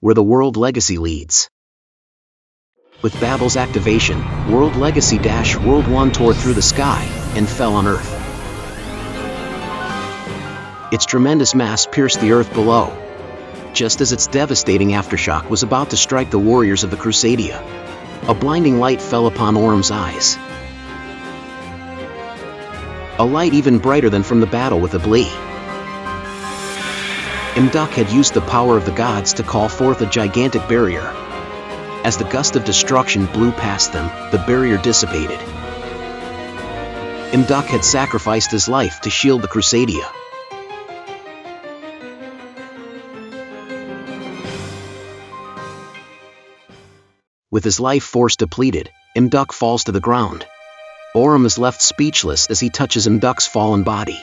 where the World Legacy leads. With Babel's activation, World Legacy-World 1 tore through the sky and fell on Earth. Its tremendous mass pierced the Earth below, just as its devastating aftershock was about to strike the warriors of the Crusadia. A blinding light fell upon Orum's eyes. A light even brighter than from the battle with Abli. Imbark had used the power of the gods to call forth a gigantic barrier. As the gust of destruction blew past them, the barrier dissipated. Imbark had sacrificed his life to shield the Crusadia. With his life force depleted, Imbark falls to the ground. Orum is left speechless as he touches Imbark's fallen body.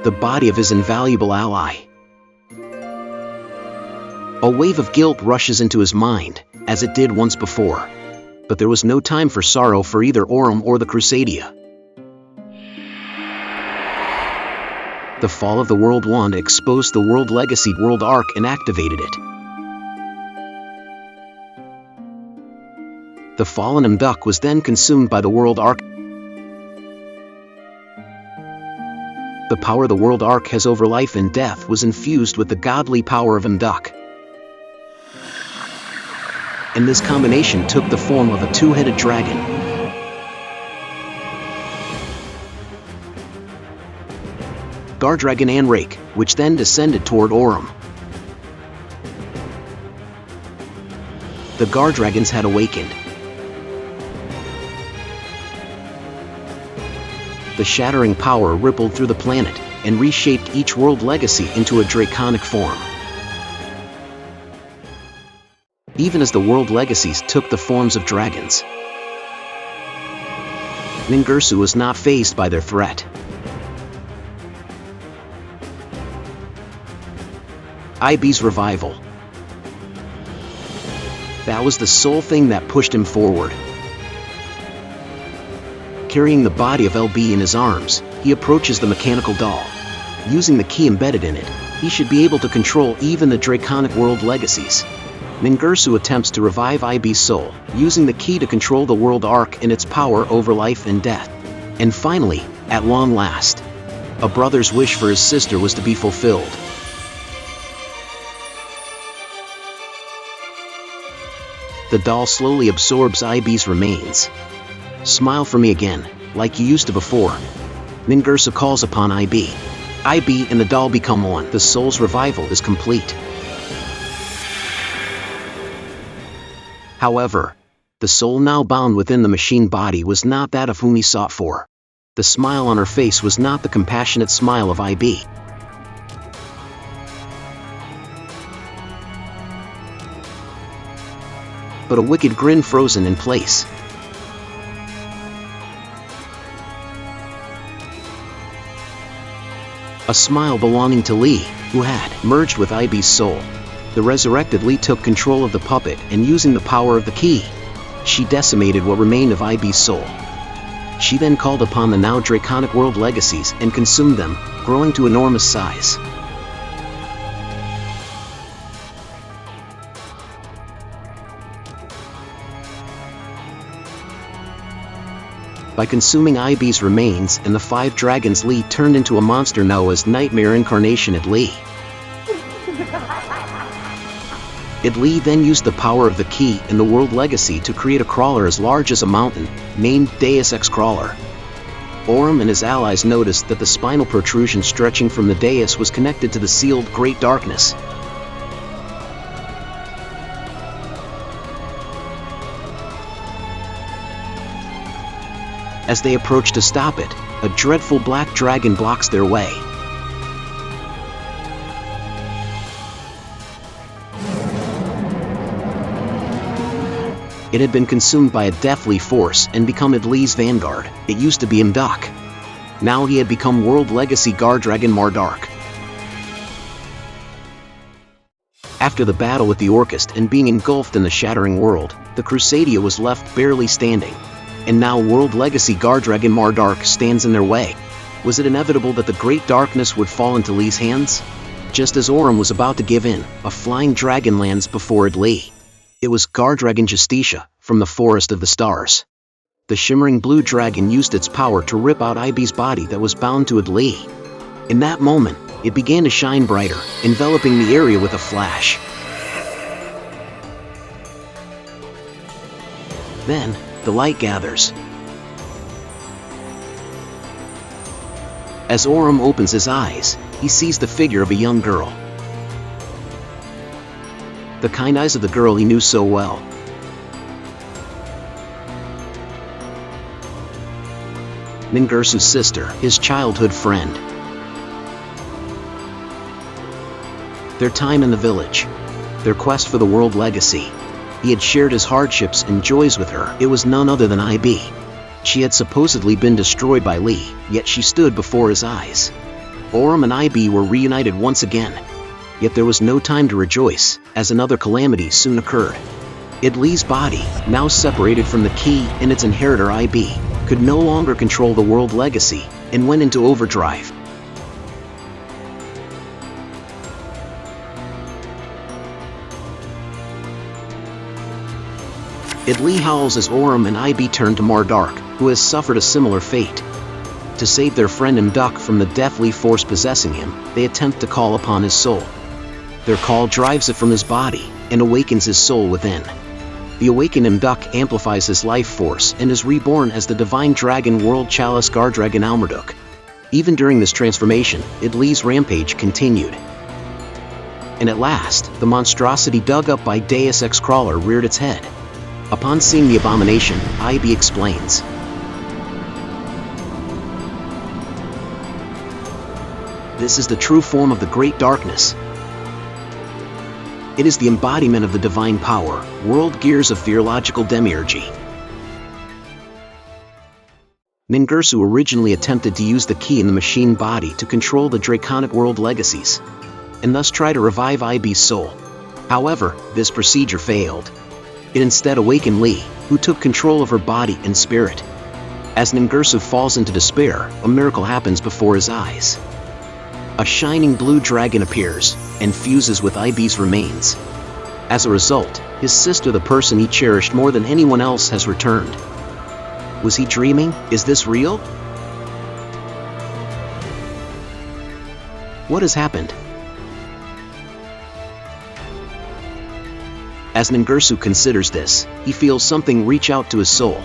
The body of his invaluable ally. A wave of guilt rushes into his mind, as it did once before. But there was no time for sorrow for either Orum or the Crusadia. The fall of the World Wand exposed the World Legacy World Arc and activated it. The fallen Imbark was then consumed by the World Arc. The power the World Arc has over life and death was infused with the godly power of Imbark. And this combination took the form of a two-headed dragon. Guardragon and Rake, which then descended toward Orum. The Guardragons had awakened. The shattering power rippled through the planet and reshaped each World Legacy into a draconic form. Even as the World Legacies took the forms of dragons, Ningirsu was not fazed by their threat. IB's revival. That was the sole thing that pushed him forward. Carrying the body of LB in his arms, he approaches the mechanical doll. Using the key embedded in it, he should be able to control even the draconic World Legacies. Ningirsu attempts to revive IB's soul, using the key to control the World Arc and its power over life and death. And finally, at long last, a brother's wish for his sister was to be fulfilled. The doll slowly absorbs IB's remains. Smile for me again, like you used to before. Ningirsu calls upon IB. IB and the doll become one. The soul's revival is complete. However, the soul now bound within the machine body was not that of whom he sought for. The smile on her face was not the compassionate smile of IB. But a wicked grin frozen in place. A smile belonging to Lee, who had merged with IB's soul. The resurrected Lee took control of the puppet and using the power of the key, she decimated what remained of IB's soul. She then called upon the now draconic World Legacies and consumed them, growing to enormous size. By consuming IB's remains and the 5 dragons, Lee turned into a monster known as Nightmare Incarnation at Lee. Lee then used the power of the key and the World Legacy to create a crawler as large as a mountain, named Deus Ex Crawler. Orum and his allies noticed that the spinal protrusion stretching from the dais was connected to the sealed Great Darkness. As they approach to stop it, a dreadful black dragon blocks their way. It had been consumed by a deathly force and become Lee's vanguard. It used to be Imbark. Now he had become World Legacy Guardragon Mardark. After the battle with the Orchist and being engulfed in the shattering world, the Crusadia was left barely standing. And now World Legacy Guardragon Mardark stands in their way. Was it inevitable that the Great Darkness would fall into Lee's hands? Just as Orym was about to give in, a flying dragon lands before Lee. It was Gardragon Justitia, from the Forest of the Stars. The shimmering blue dragon used its power to rip out IB's body that was bound to Lee. In that moment, it began to shine brighter, enveloping the area with a flash. Then, the light gathers. As Orym opens his eyes, he sees the figure of a young girl. The kind eyes of the girl he knew so well. Ningirsu's sister, his childhood friend. Their time in the village. Their quest for the world legacy. He had shared his hardships and joys with her. It was none other than IB. She had supposedly been destroyed by Lee, yet she stood before his eyes. Orym and IB were reunited once again. Yet there was no time to rejoice, as another calamity soon occurred. Lee's body, now separated from the key and its inheritor IB, could no longer control the world legacy, and went into overdrive. Lee howls as Orym and IB turn to Mardark, who has suffered a similar fate. To save their friend Embark from the deathly force possessing him, they attempt to call upon his soul. Their call drives it from his body, and awakens his soul within. The awakened Embark amplifies his life force and is reborn as the divine dragon World Chalice Gardragon Almerduk. Even during this transformation, Lee's rampage continued. And at last, the monstrosity dug up by Deus Ex Crawler reared its head. Upon seeing the abomination, IB explains. This is the true form of the Great Darkness. It is the embodiment of the divine power, world gears of theological demiurgy. Ningirsu originally attempted to use the key in the machine body to control the draconic world legacies, and thus try to revive IB's soul. However, this procedure failed. It instead awakened Lee, who took control of her body and spirit. As Ningirsu falls into despair, a miracle happens before his eyes. A shining blue dragon appears, and fuses with IB's remains. As a result, his sister, the person he cherished more than anyone else, has returned. Was he dreaming? Is this real? What has happened? As Ningirsu considers this, he feels something reach out to his soul.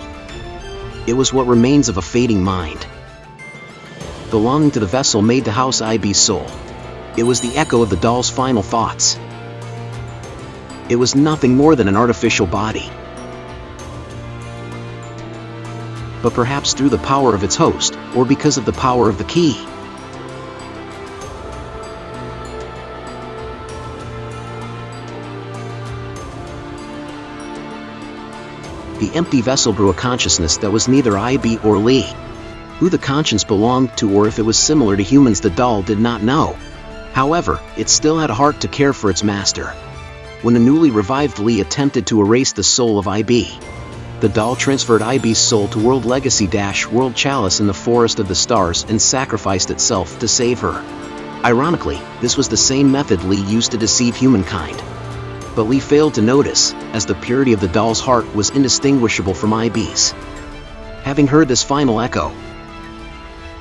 It was what remains of a fading mind. Belonging to the vessel made to house IB's soul. It was the echo of the doll's final thoughts. It was nothing more than an artificial body. But perhaps through the power of its host, or because of the power of the key. The empty vessel grew a consciousness that was neither IB or Lee. Who the conscience belonged to or if it was similar to humans the doll did not know. However, it still had a heart to care for its master. When the newly revived Lee attempted to erase the soul of IB, the doll transferred IB's soul to World Legacy - World Chalice in the Forest of the Stars and sacrificed itself to save her. Ironically, this was the same method Lee used to deceive humankind. But Lee failed to notice, as the purity of the doll's heart was indistinguishable from IB's. Having heard this final echo,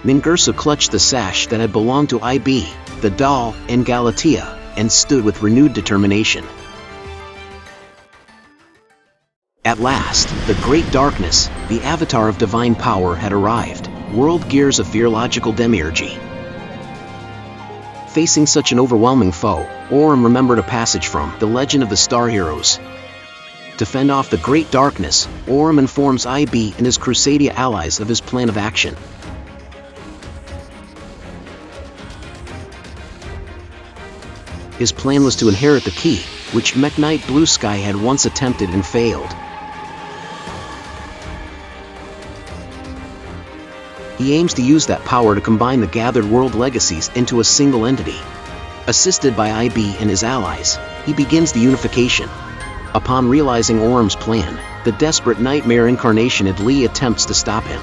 Ningirsu clutched the sash that had belonged to IB, the doll, and Galatea, and stood with renewed determination. At last, the Great Darkness, the avatar of divine power, had arrived, world gears of theological demiurgy. Facing such an overwhelming foe, Orym remembered a passage from The Legend of the Star Heroes. To fend off the Great Darkness, Orym informs IB and his Crusadia allies of his plan of action. His plan was to inherit the key, which Mekk-Knight Blue Sky had once attempted and failed. He aims to use that power to combine the gathered world legacies into a single entity. Assisted by IB and his allies, he begins the unification. Upon realizing Orym's plan, the desperate nightmare incarnation Lee attempts to stop him.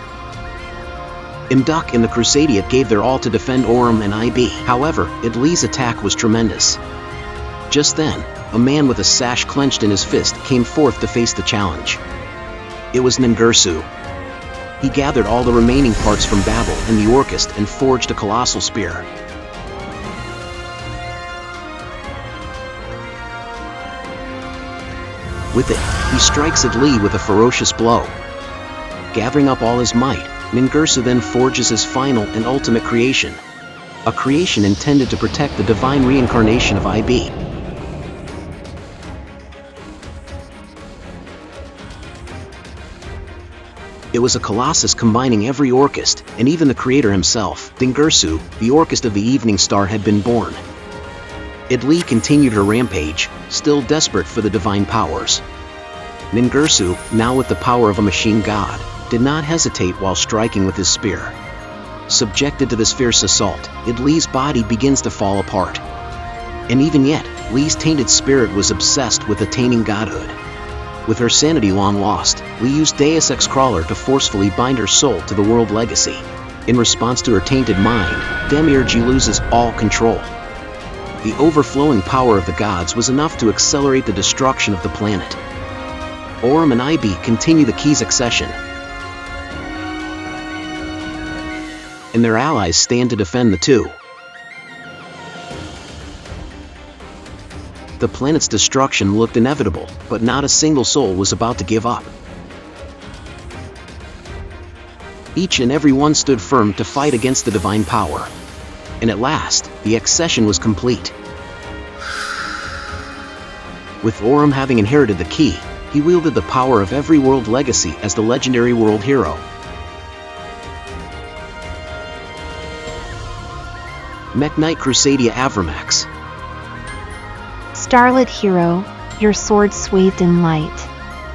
Embark and the Crusadiat gave their all to defend Orym and IB. However, Lee's attack was tremendous. Just then, a man with a sash clenched in his fist came forth to face the challenge. It was Ningirsu. He gathered all the remaining parts from Babel and the Orchest and forged a colossal spear. With it, he strikes at Lee with a ferocious blow. Gathering up all his might, Ningirsu then forges his final and ultimate creation. A creation intended to protect the divine reincarnation of IB. It was a colossus combining every Orchest, and even the creator himself. Ningirsu, the Orchest of the Evening Star, had been born. Lee continued her rampage, still desperate for the divine powers. Ningirsu, now with the power of a machine god, did not hesitate while striking with his spear. Subjected to this fierce assault, Lee's body begins to fall apart. And even yet, Lee's tainted spirit was obsessed with attaining godhood. With her sanity long lost, Lee used Deus Ex Crawler to forcefully bind her soul to the world legacy. In response to her tainted mind, Demiurge loses all control. The overflowing power of the gods was enough to accelerate the destruction of the planet. Orym and IB continue the key's accession, and their allies stand to defend the two. The planet's destruction looked inevitable, but not a single soul was about to give up. Each and every one stood firm to fight against the divine power. And at last, the accession was complete. With Orym having inherited the key, he wielded the power of every world legacy as the legendary world hero. Mekk-Knight Crusadia Avramax. Starlit hero, your sword swathed in light.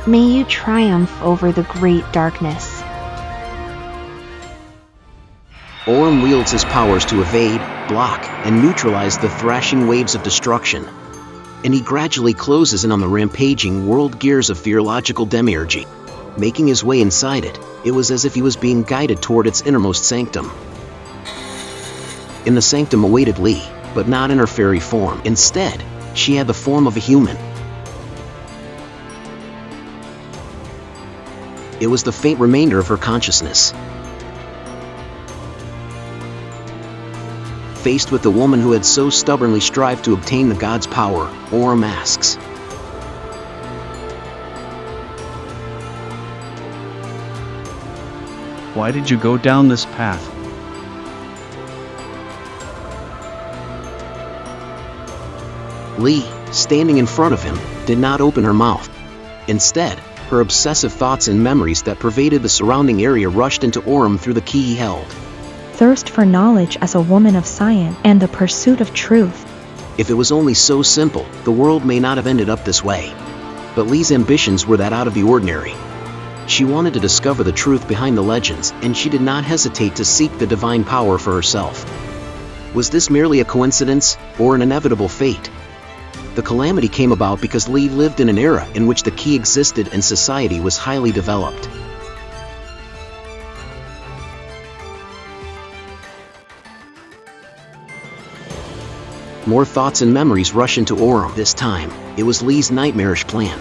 May you triumph over the great darkness. Orym wields his powers to evade, block, and neutralize the thrashing waves of destruction. And he gradually closes in on the rampaging world gears of theological demiurgy. Making his way inside it, it was as if he was being guided toward its innermost sanctum. In the sanctum awaited Lee, but not in her fairy form. Instead, she had the form of a human. It was the faint remainder of her consciousness. Faced with the woman who had so stubbornly strived to obtain the god's power, Orym asks, "Why did you go down this path?" Lee, standing in front of him, did not open her mouth. Instead, her obsessive thoughts and memories that pervaded the surrounding area rushed into Orym through the key he held. Thirst for knowledge as a woman of science and the pursuit of truth. If it was only so simple, the world may not have ended up this way. But Lee's ambitions were that out of the ordinary. She wanted to discover the truth behind the legends, and she did not hesitate to seek the divine power for herself. Was this merely a coincidence, or an inevitable fate? The calamity came about because Lee lived in an era in which the key existed and society was highly developed. More thoughts and memories rush into Orym. This time, it was Lee's nightmarish plan.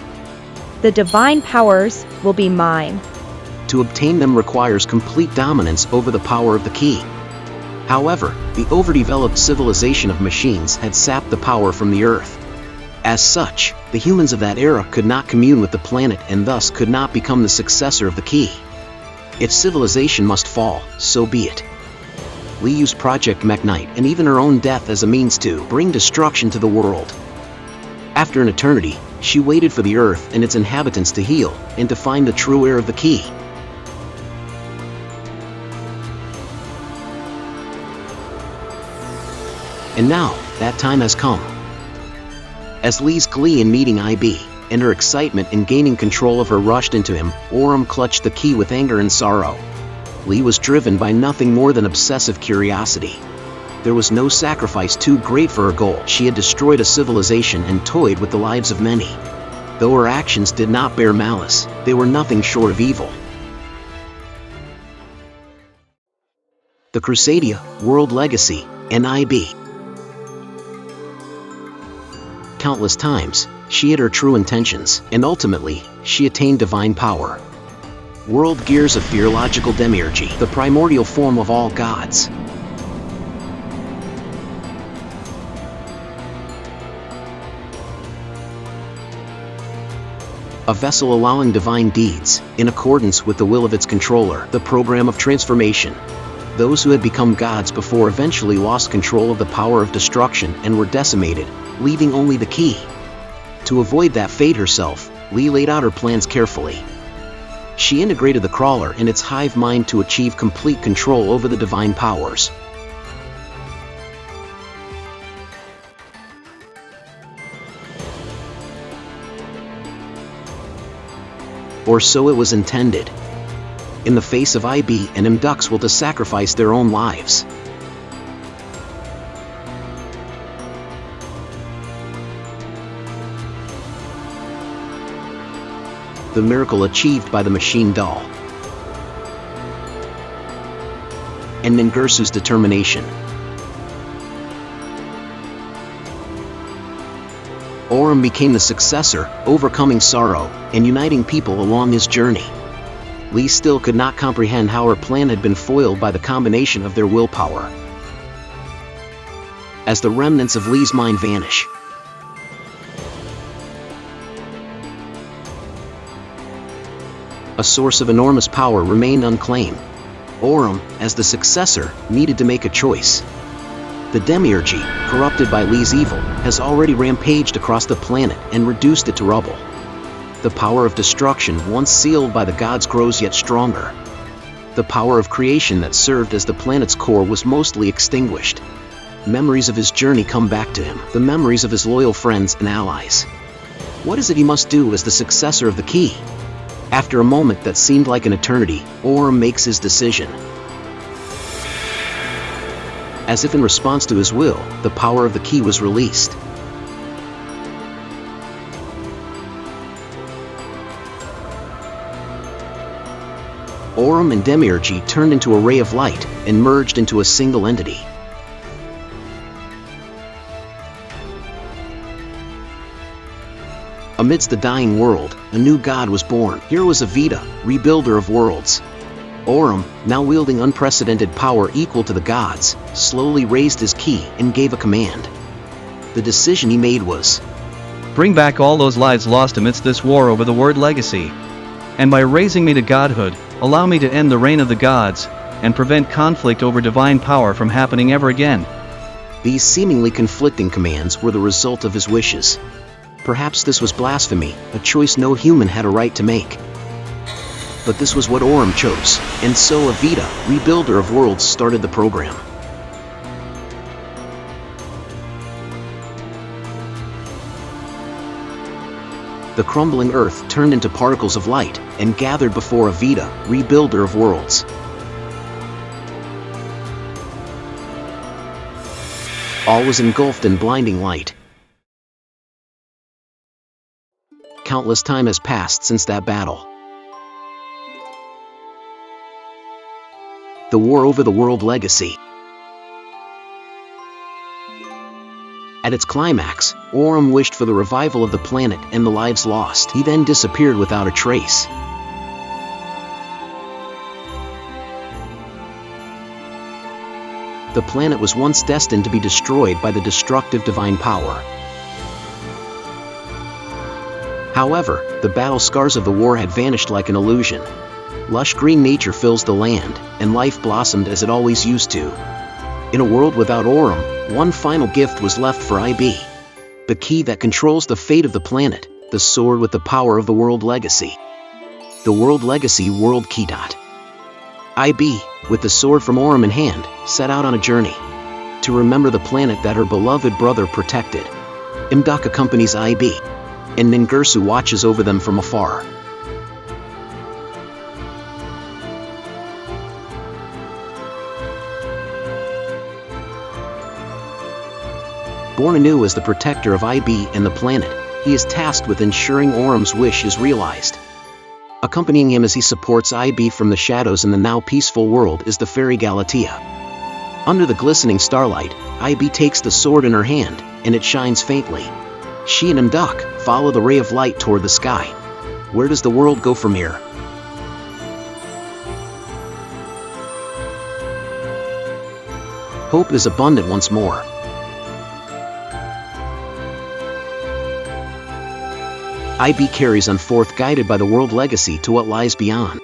The divine powers will be mine. To obtain them requires complete dominance over the power of the key. However, the overdeveloped civilization of machines had sapped the power from the Earth. As such, the humans of that era could not commune with the planet and thus could not become the successor of the key. If civilization must fall, so be it. Lee used Project Mekk-Knight and even her own death as a means to bring destruction to the world. After an eternity, she waited for the Earth and its inhabitants to heal and to find the true heir of the key. And now, that time has come. As Lee's glee in meeting IB, and her excitement in gaining control of her rushed into him, Orym clutched the key with anger and sorrow. Lee was driven by nothing more than obsessive curiosity. There was no sacrifice too great for her goal. She had destroyed a civilization and toyed with the lives of many. Though her actions did not bear malice, they were nothing short of evil. the Crusadia, World Legacy, and IB. Countless times, she hid her true intentions, and ultimately, she attained divine power. World Gears of Theological Demiurgy, the primordial form of all gods. A vessel allowing divine deeds, in accordance with the will of its controller, the program of transformation. Those who had become gods before eventually lost control of the power of destruction and were decimated, leaving only the key. To avoid that fate herself, Lee laid out her plans carefully. She integrated the crawler and its hive mind to achieve complete control over the divine powers. Or so it was intended. In the face of IB and Embark's will to sacrifice their own lives. The miracle achieved by the machine doll. And Ningirsu's determination. Orym became the successor, overcoming sorrow, and uniting people along his journey. Lee still could not comprehend how her plan had been foiled by the combination of their willpower. As the remnants of Lee's mind vanish, a source of enormous power remained unclaimed. Orym, as the successor, needed to make a choice. The Demiurgy, corrupted by Lee's evil, has already rampaged across the planet and reduced it to rubble. The power of destruction once sealed by the gods grows yet stronger. The power of creation that served as the planet's core was mostly extinguished. Memories of his journey come back to him, the memories of his loyal friends and allies. What is it he must do as the successor of the key? After a moment that seemed like an eternity, Orym makes his decision. As if in response to his will, the power of the key was released. Orym and Demiurgy turned into a ray of light and merged into a single entity. Amidst the dying world, a new god was born. Here was Evita, rebuilder of worlds. Orym, now wielding unprecedented power equal to the gods, slowly raised his key and gave a command. The decision he made was, Bring back all those lives lost amidst this war over the word legacy. And by raising me to godhood, allow me to end the reign of the gods, and prevent conflict over divine power from happening ever again. These seemingly conflicting commands were the result of his wishes. Perhaps this was blasphemy, a choice no human had a right to make. But this was what Orym chose, and so Evita, rebuilder of worlds, started the program. The crumbling earth turned into particles of light, and gathered before Evita, rebuilder of worlds. All was engulfed in blinding light. Countless time has passed since that battle. The war over the world legacy. At its climax, Orym wished for the revival of the planet and the lives lost. He then disappeared without a trace. The planet was once destined to be destroyed by the destructive divine power. However, the battle scars of the war had vanished like an illusion. Lush green nature fills the land, and life blossomed as it always used to. In a world without Orym, one final gift was left for IB. The key that controls the fate of the planet, the sword with the power of the world legacy. The world legacy world key. IB, with the sword from Orym in hand, set out on a journey. To remember the planet that her beloved brother protected. Embark accompanies IB, and Ningirsu watches over them from afar. Born anew as the protector of IB and the planet, he is tasked with ensuring Orym's wish is realized. Accompanying him as he supports IB from the shadows in the now peaceful world is the fairy Galatea. Under the glistening starlight, IB takes the sword in her hand, and it shines faintly. She and Embark follow the ray of light toward the sky. Where does the world go from here? Hope is abundant once more. IB carries on forth, guided by the world legacy to what lies beyond.